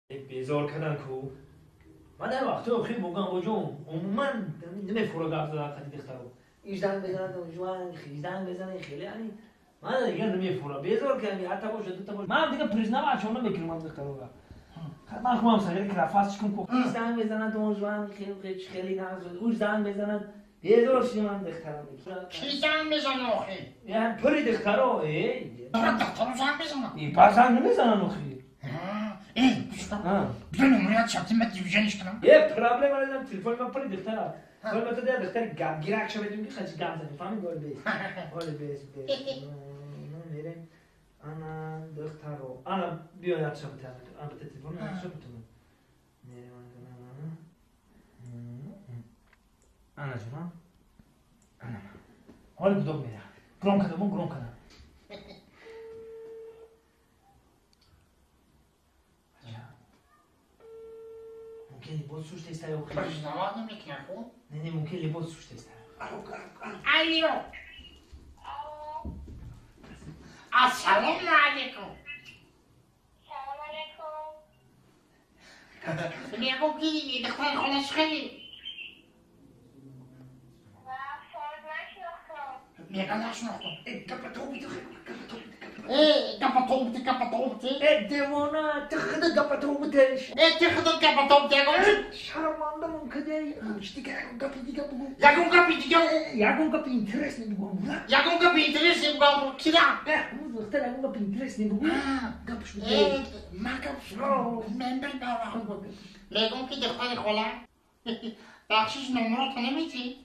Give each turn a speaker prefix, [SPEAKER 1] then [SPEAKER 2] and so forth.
[SPEAKER 1] بیزار کردن کو من در وقتی خیلی بگم بجون عموما نمیفوره گفت داد خیلی دخترو ایش زنگ بزنن جوان خیلی زنگ بزنن خیلی یعنی من دیگه نمیفوره بیزار کردم حتی باشه دو تا باشه من دیگه پریزنم اچون نمیکنم دخترو را من خودم سعی کلافاس چکم کو زنگ بزنن تو جوان خیلی ناز او زنگ بزنن بیزار شدم من دخترو
[SPEAKER 2] کی زنگ بزنه آخه
[SPEAKER 1] یعنی پری دخترو ای
[SPEAKER 2] دخترو زنگ بزنه
[SPEAKER 1] ای پس زنگ نمیزنن آخه
[SPEAKER 2] بیان نمونیات شبتی من دیویژنش کنم
[SPEAKER 1] یه پرابلم آردم تلفن من پری دختره ولی من تو در دختر گم گیرک شو بدیم که خیلی گم زنی فهمی گل بیس میره انا دخترو انا بیا یاد شو بتونم انا بته تلفن یاد شو بتونم میره انا جونا انا حالا بدم میره گرام کدام ممکن لباس سوش تسته یا خیلی
[SPEAKER 2] پیشنهاد نمیکنه خب
[SPEAKER 1] نه ممکن لباس سوش تسته
[SPEAKER 2] الو السلام علیکم
[SPEAKER 3] سلام علیکم.
[SPEAKER 2] میگم کی دختر خالش خیلی
[SPEAKER 3] و فرد نشناختم.
[SPEAKER 2] میگم نشناختم
[SPEAKER 1] گپتوبتی دیوانا تخد گپتوبتش
[SPEAKER 2] تخدم کپاتوب دیگه
[SPEAKER 1] شرمنده ممکنه اشتی که گپی دیگه بگو
[SPEAKER 2] یکم کپی دیگه
[SPEAKER 1] یکم گپی اینترس نمیگم
[SPEAKER 2] یکم کپی اینترس نمیگم کی دا
[SPEAKER 1] اون دختر یکم گپی اینترس نمیگم گپ شو
[SPEAKER 2] من گپ شو من بگم میگم که دختر خاله بخشش نمرات نمیدی